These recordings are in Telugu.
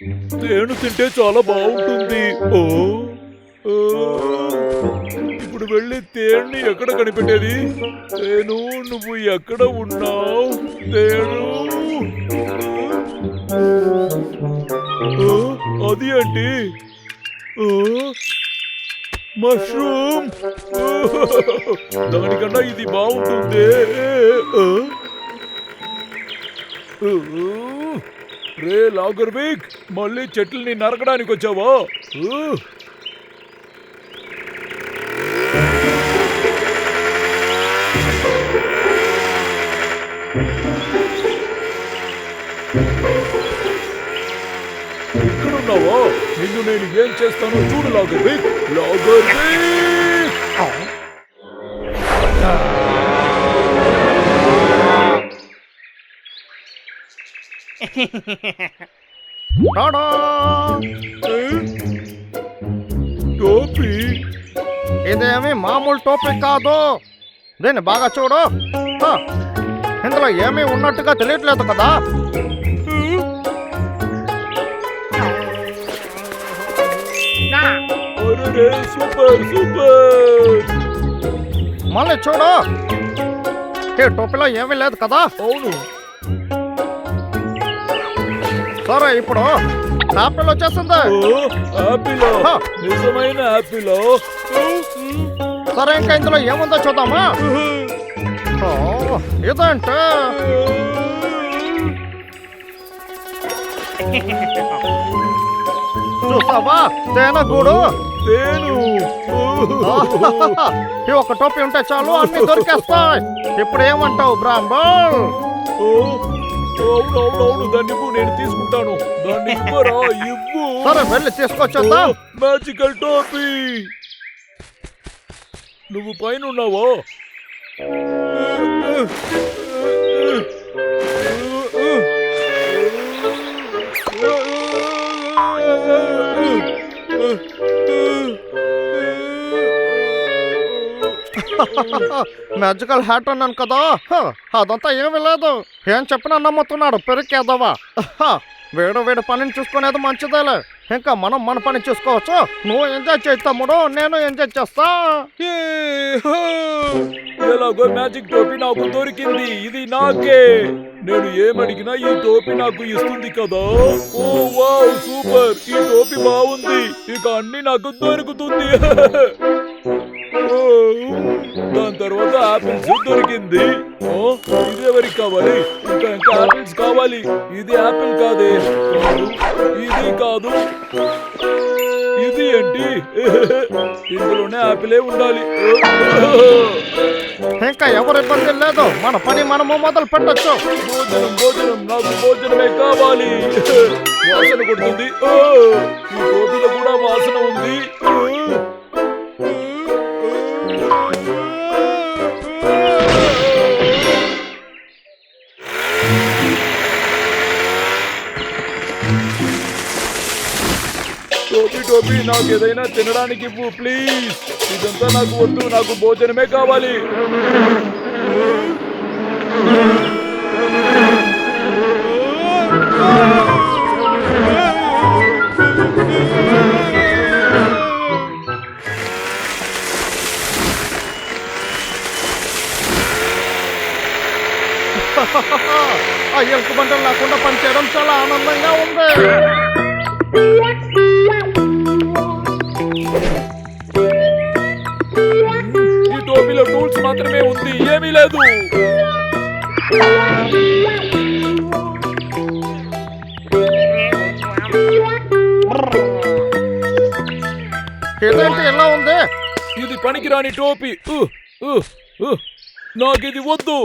తేను తింటే చాలా బాగుంటుంది. ఓ ఓ, ఇప్పుడు వెళ్ళి తేన్ని ఎక్కడ కనిపెట్టేది? తేను, నువ్వు ఎక్కడ ఉన్నావు? తేను, ఓ, అది ఏంటి? ఓ, మష్రూమ్. ఓ, దానికన్నా ఇది బాగుంటుంది. ఓ, ఓ, రే లాగర్విక్, మళ్ళీ చెట్లని నరకడానికి వచ్చావా? ఓ, ఇక్కడున్నావా? నిన్ను నేను ఏం చేస్తానో చూడు లాగర్విక్. లాగర్విక్, టాడా! టోపీ. ఇదేమి మామూలు టోపీ కాదు. దీన్ని బాగా చూడు. హ, ఇందులో ఏమీ ఉన్నట్టుగా తెలియట్లేదు కదా. అరే సూపర్ సూపర్. మళ్ళీ చూడు. ఈ టోపీలో ఏమీ లేదు కదా. అవును. సరే, ఇప్పుడు ఆపిల్ వచ్చేసింది. ఓ, యాపిల్. నిజమైన యాపిల్. సరే, ఇంకా ఇందులో ఏముందో చూద్దామా. ఓ, ఇదేంటి? చూసావా, తేనెగూడు. తేను. ఈ ఒక్క టోపీ ఉంటే చాలు, అన్ని దొరికేస్తాయి. ఇప్పుడు ఏమంటావు బ్రాహ్మణ్? అవునవునవును, దాన్ని ఇవ్వు, నేను తీసుకుంటాను. దాన్ని ఇవ్వరా, ఇవ్వు. సరే, వెళ్ళి తీసుకొచ్చేద్దాం. మ్యాజికల్ టోపీ. నువ్వు పైన ఉన్నావా? మ్యాజికల్ హ్యాట్ అన్నాను కదా. అదంతా ఏమీ లేదు. ఏం చెప్పినా నమ్ముతున్నాడు పెరికేదవా. వేడు వేడు పనిని చూసుకునేది మంచిదేలే. ఇంకా మనం మన పని చూసుకోవచ్చు. నువ్వు ఎంజాయ్ చేయి తమ్ముడు, నేను ఎంజాయ్ చేస్తా. ఎలాగో మ్యాజిక్ టోపీ నాకు దొరికింది. ఇది నాకే. నేను ఏమడిగినా ఈ టోపీ నాకు ఇస్తుంది కదా. ఓ వావ్, సూపర్. ఈ టోపీ బాగుంది. ఇక అన్ని నాకు దొరుకుతుంది. దాని తర్వాత ఆపిల్స్ దొరికింది. ఇది ఎవరికి కావాలి? ఇంకా ఇంకా ఆపిల్స్ కావాలి. ఇది ఆపిల్ కాదే. ఇది కాదు. ఇది ఏంటి? ఇందులోనే ఆపిలే ఉండాలి. ఇంకా ఎవరు ఇబ్బంది లేదు. మన పని మనము మొదలు పెట్టచ్చు. భోజనం భోజనం, నాకు భోజనమే కావాలి. వాసన కొడుతుంది. ఈ టోపీలో కూడా వాసన ఉంది. టోపీ టోపీ, నాకు ఏదైనా తినడానికి ఇవ్వు ప్లీజ్. ఇదంతా నాకు వద్దు, నాకు భోజనమే కావాలి. ఆ ఎలుక బంటలు లేకుండా పనిచేయడం చాలా ఆనందంగా ఉంది. ఈ టోపీలో టూల్స్ మాత్రమే ఉంది, ఏమీ లేదు. ఇదేంటి ఎలా ఉంది? ఇది పనికిరాని టోపీ. నాకు ఇది వద్దు.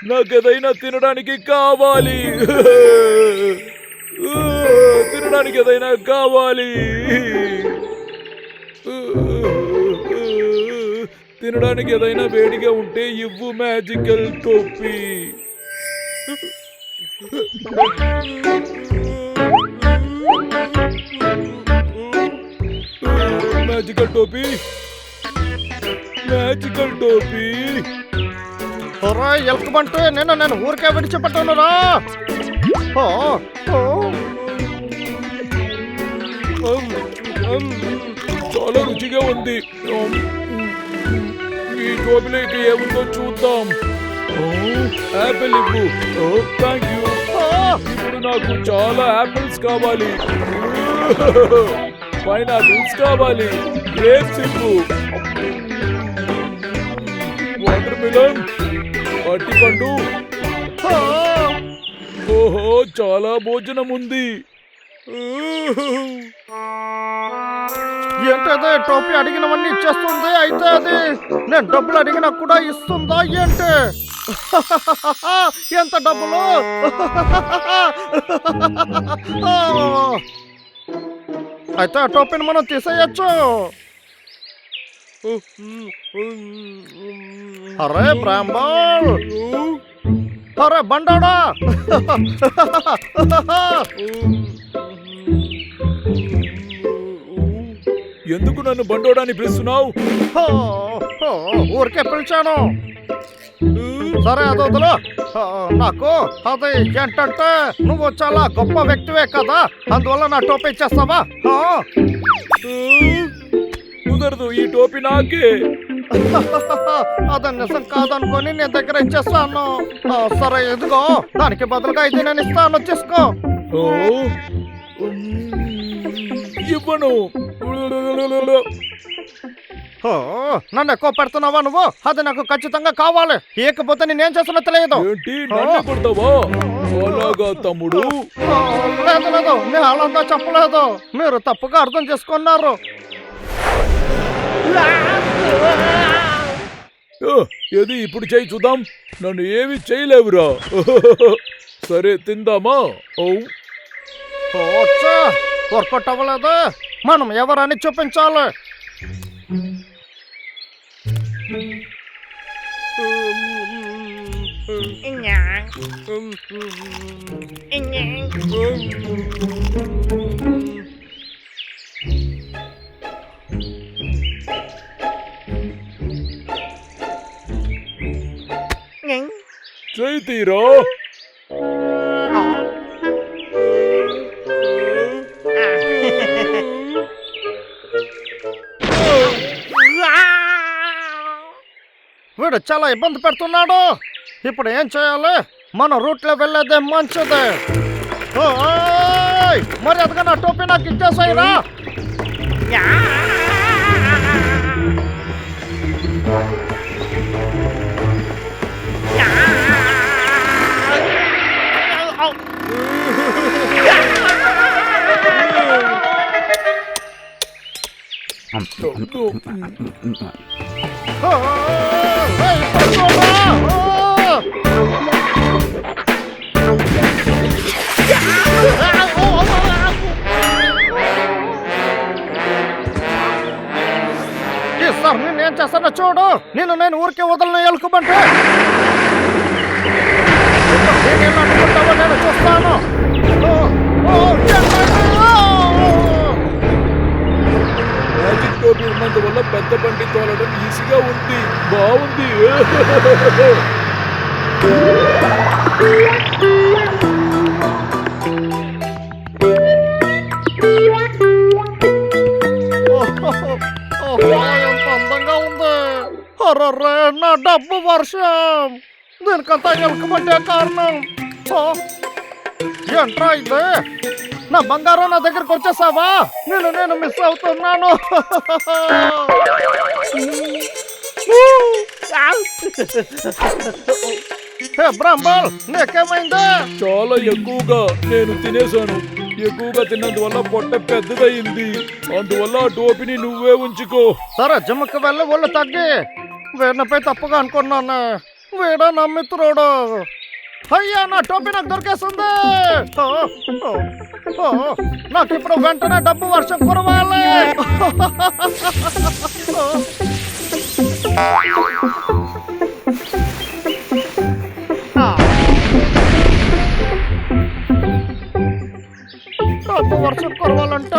నాకేదైనా తినడానికి కావాలి. తినడానికి ఏదైనా కావాలి. తినడానికి ఏదైనా వేడిగా ఉంటే ఇవ్వు మ్యాజికల్ టోపీ. మ్యాజికల్ టోపీ, మ్యాజికల్ టోపీ. ఒరే ఎలుకబంటే నేను ఊరికే విడిచిపెట్టాను రా. చాలా రుచిగా ఉంది. ఈ టోపీలోకి ఏముందో చూద్దాం. యాపిల్ ఇవ్వు. Thank you. ఇప్పుడు నాకు చాలా యాపిల్స్ కావాలి. పైనాపిల్స్ కావాలి. గ్రేప్స్ ఇవ్వు. వాటర్ మిలన్, అరటిపండు. ఓహో, చాలా భోజనం ఉంది. ఏంటది టోపీ అడిగినవన్నీ ఇచ్చేస్తుంది? అయితే అది నేను డబ్బులు అడిగినా కూడా ఇస్తుందా ఏంటి? ఎంత డబ్బులు? అయితే ఆ టోపీని మనం తీసేయచ్చు. అరే బ్రాంబల్, అరే బండాడా. ఎందుకు నన్ను బండోడాన్ని పిలుస్తున్నావు? ఊరికే పిలిచాను. సరే అది వదులు. నాకు అది ఏంటంటే నువ్వు చాలా గొప్ప వ్యక్తివే కదా, అందువల్ల నా టోపీ ఇచ్చేస్తావా? కుదరదు, ఈ టోపీ నాకే. అది నిజం కాదనుకొని నేను దగ్గర ఇచ్చేస్తాను. సరే ఎదుగో, దానికి బదులుగా ఇది నేను ఇస్తాను, తీసుకో. ఇవ్వను. నన్ను ఎక్కువ పెడుతున్నావా నువ్వు? అది నాకు ఖచ్చితంగా కావాలి, ఇకపోతే నేనేం చేస్తున్నా తెలియదు. ఏంటి, నన్ను కొడతావా? అలాగా తమ్ముడు? లేదు లేదు, నేను అలా చెప్పలేదు, మీరు తప్పుగా అర్థం చేసుకున్నారు. ఏది ఇప్పుడు చేయి చూద్దాం. నన్ను ఏమి చేయలేవురా. సరే తిందామా? వర్కౌట్ అవ్వలేదు, మనం ఎవరని చూపించాలి. చేయి తీరా. వీడు చాలా ఇబ్బంది పెడుతున్నాడు. ఇప్పుడు ఏం చేయాలి? మన రూట్లో వెళ్ళేదే మంచిది. మరి అదిగా నా టోపీ నాకు ఇచ్చేసాయిరా. సార్ నేనేం చేస్తానో చూడు. నేను ఊరికే వదలను ఎలుకబంటే. నేను చూస్తాను. మ్యాజిక్ టోపీ ఉన్నందువల్ల పెద్ద బండి తోలడం ఈజీగా ఉంది. బాగుంది. ఎంత అందంగా ఉంది. అర్రర్రే, నా డబ్బు వర్షం. దీనికంతా ఎలుకబంటే కారణం. ఏంట్రా ఇది? నా బంగారం నా దగ్గరకు వచ్చేసావా? నేను మిస్ అవుతున్నాను. బ్రాంబల్, నీకేమైంది? చాలా ఎక్కువగా నేను తినేశాను. ఎక్కువగా తిన్నందువల్ల పొట్ట పెద్దదయ్యింది. అందువల్ల ఆ టోపీని నువ్వే ఉంచుకో. సరే జిమ్కి వెళ్ళి ఒళ్ళు తగ్గి. వీడినపై తప్పుగా అనుకున్నాను. వీడా నా మిత్రుడు. అయ్యా, నా టోపీ నాకు దొరికేస్తుంది. నాకు ఇప్పుడు వెంటనే డబ్బు వర్షం కురవాలి. డబ్బు వర్షం కురవాలంటే